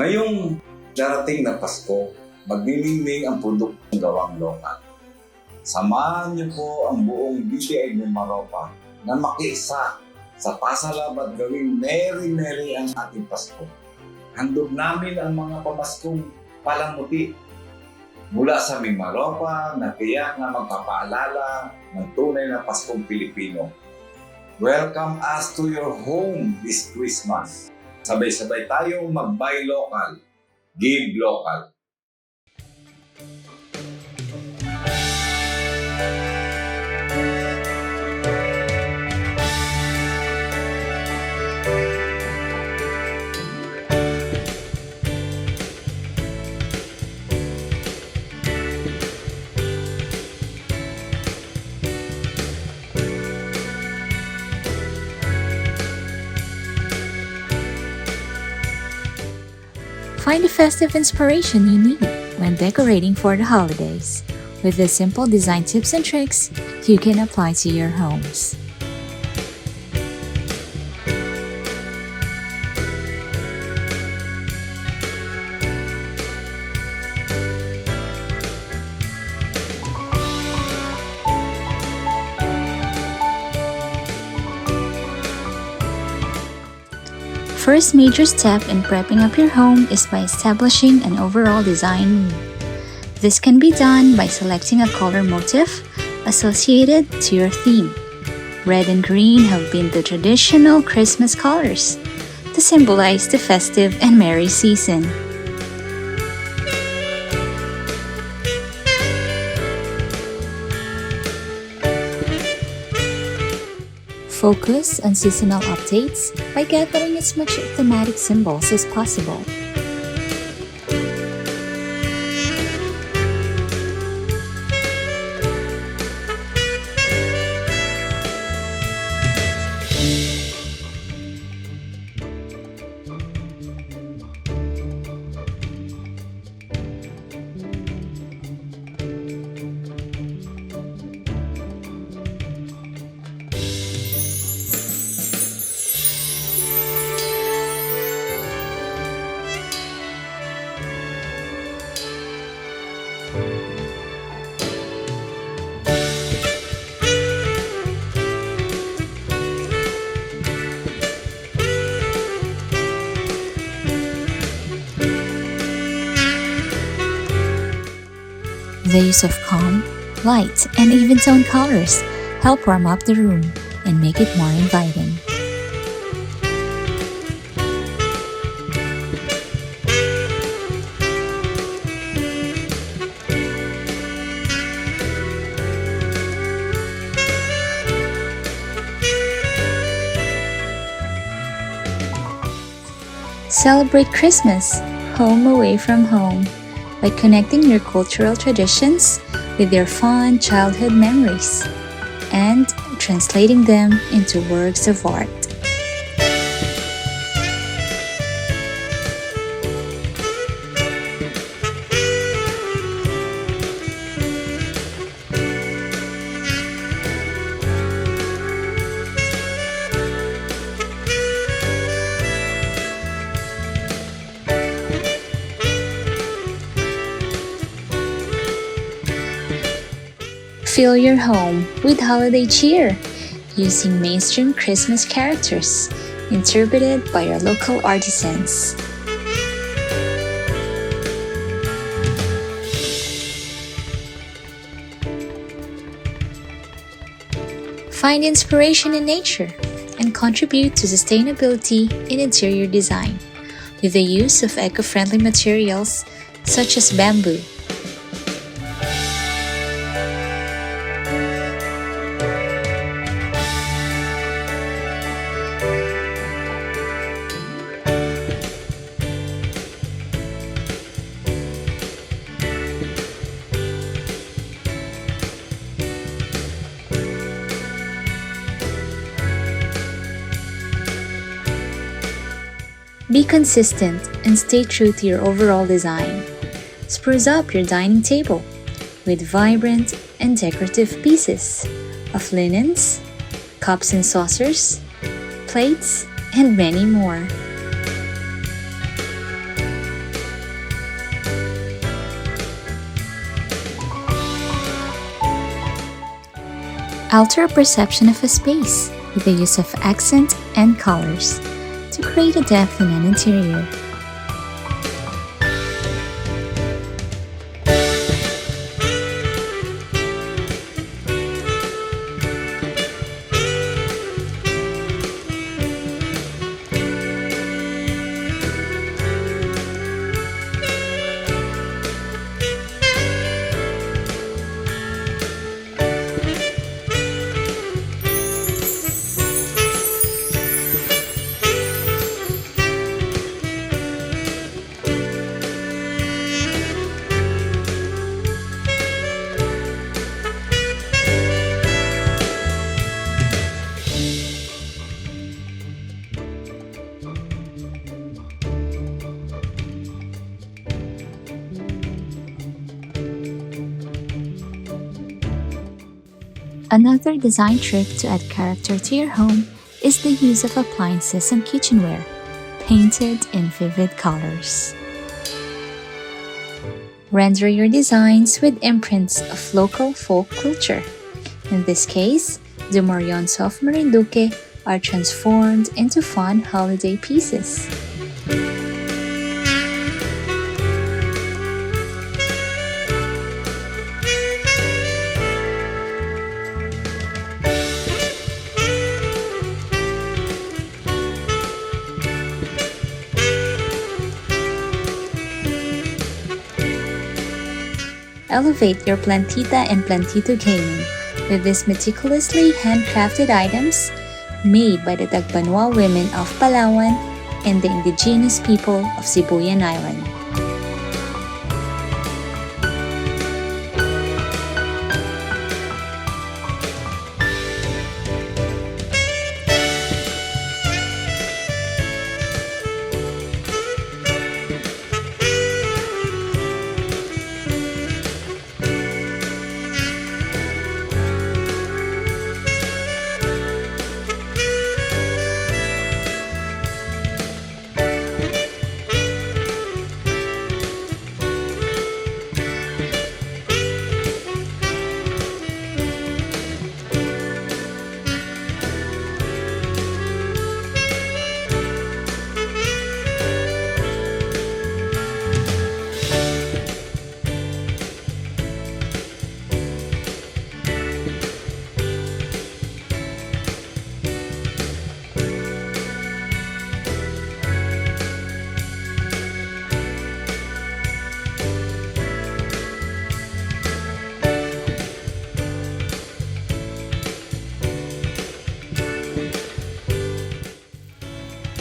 Ngayong darating na Pasko, magniningning ang produktong gawang lokal. Samahan niyo po ang buong DTI MIMAROPA na makiisa sa Pasa-Love at gawing merry ang ating Pasko. Handog namin ang mga pamaskong palamuti mula sa MIMAROPA na tiyak na magpapaalala ng tunay na Paskong Pilipino. Welcome us to your home this Christmas. Sabay-sabay tayong mag-buy local, give local. Find the festive inspiration you need when decorating for the holidays. With the simple design tips and tricks you can apply to your homes. First major step in prepping up your home is by establishing an overall design mood. This can be done by selecting a color motif associated to your theme. Red and green have been the traditional Christmas colors to symbolize the festive and merry season. Focus on seasonal updates by gathering as much thematic symbols as possible. The use of calm, light, and even tone colors help warm up the room and make it more inviting. Celebrate Christmas, home away from home, by connecting your cultural traditions with your fond childhood memories and translating them into works of art. Fill your home with holiday cheer using mainstream Christmas characters interpreted by your local artisans. Find inspiration in nature and contribute to sustainability in interior design with the use of eco-friendly materials such as bamboo. Be consistent and stay true to your overall design. Spruce up your dining table with vibrant and decorative pieces of linens, cups and saucers, plates, and many more. Alter perception of a space with the use of accent and colors to create a depth in an interior. Another design trick to add character to your home is the use of appliances and kitchenware, painted in vivid colors. Render your designs with imprints of local folk culture. In this case, the morions of Marinduque are transformed into fun holiday pieces. Elevate your plantita and plantito gaming with these meticulously handcrafted items made by the Tagbanwa women of Palawan and the indigenous people of Sibuyan Island.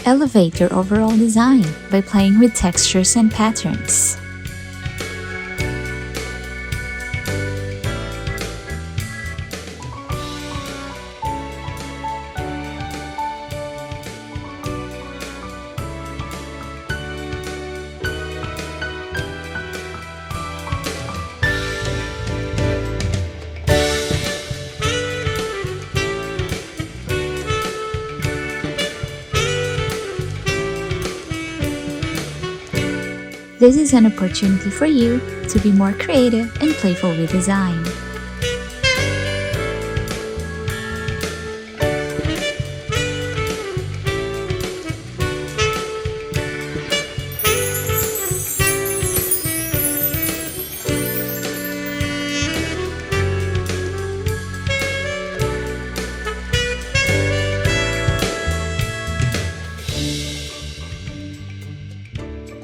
Elevate your overall design by playing with textures and patterns. This is an opportunity for you to be more creative and playful with design.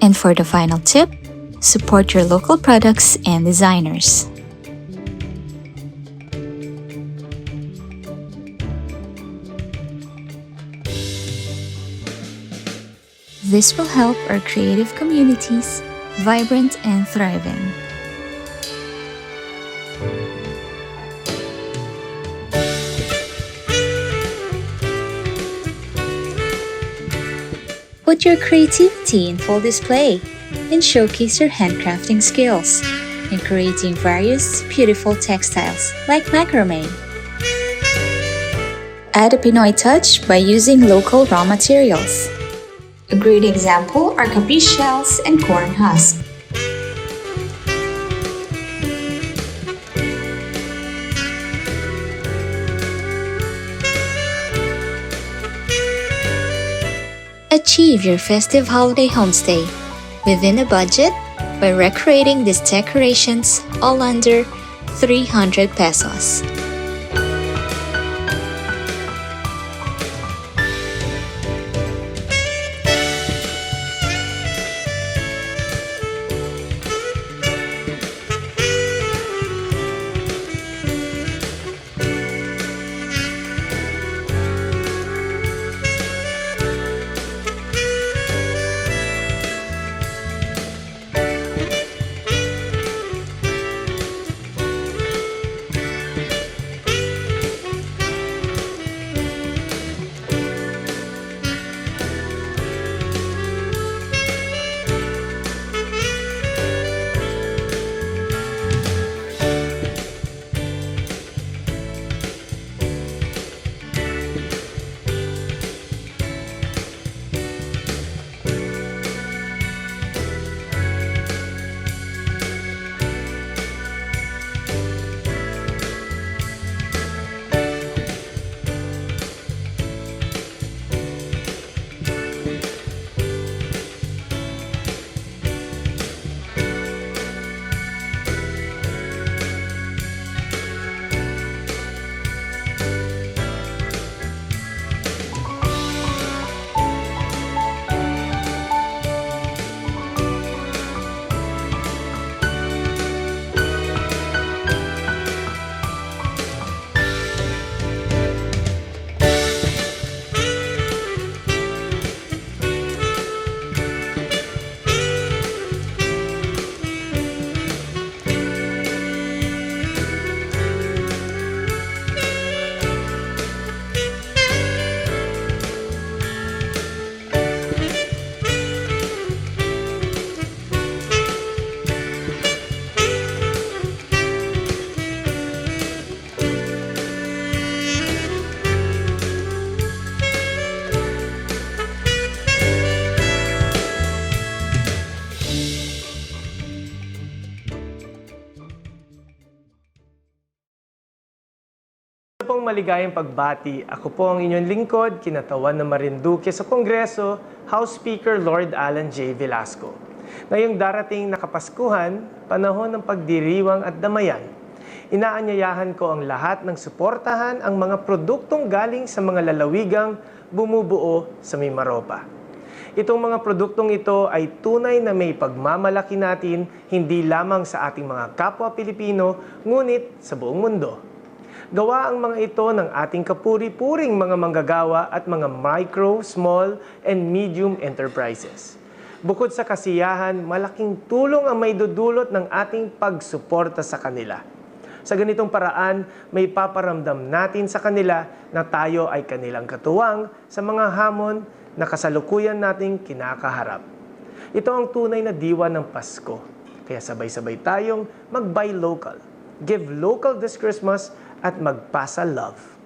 And for the final tip, support your local products and designers. This will help our creative communities vibrant and thriving. Put your creativity in full display and showcase your handcrafting skills in creating various beautiful textiles like macrame. Add a Pinoy touch by using local raw materials. A great example are capiz shells and corn husks. Achieve your festive holiday homestay within a budget by recreating these decorations all under 300 pesos. Pong maligayang pagbati. Ako po ang inyong lingkod, kinatawan na Marinduque sa Kongreso, House Speaker Lord Alan J. Velasco. Ngayong darating na Kapaskuhan, panahon ng pagdiriwang at damayan, inaanyayahan ko ang lahat ng suportahan ang mga produktong galing sa mga lalawigang bumubuo sa Mimaropa. Itong mga produktong ito ay tunay na may pagmamalaki natin hindi lamang sa ating mga kapwa Pilipino, ngunit sa buong mundo. Gawa ang mga ito ng ating kapuri-puring mga manggagawa at mga micro, small, and medium enterprises. Bukod sa kasiyahan, malaking tulong ang may dudulot ng ating pagsuporta sa kanila. Sa ganitong paraan, may paparamdam natin sa kanila na tayo ay kanilang katuwang sa mga hamon na kasalukuyan nating kinakaharap. Ito ang tunay na diwa ng Pasko. Kaya sabay-sabay tayong mag-buy local, give local this Christmas, at mag-Pasa-Love.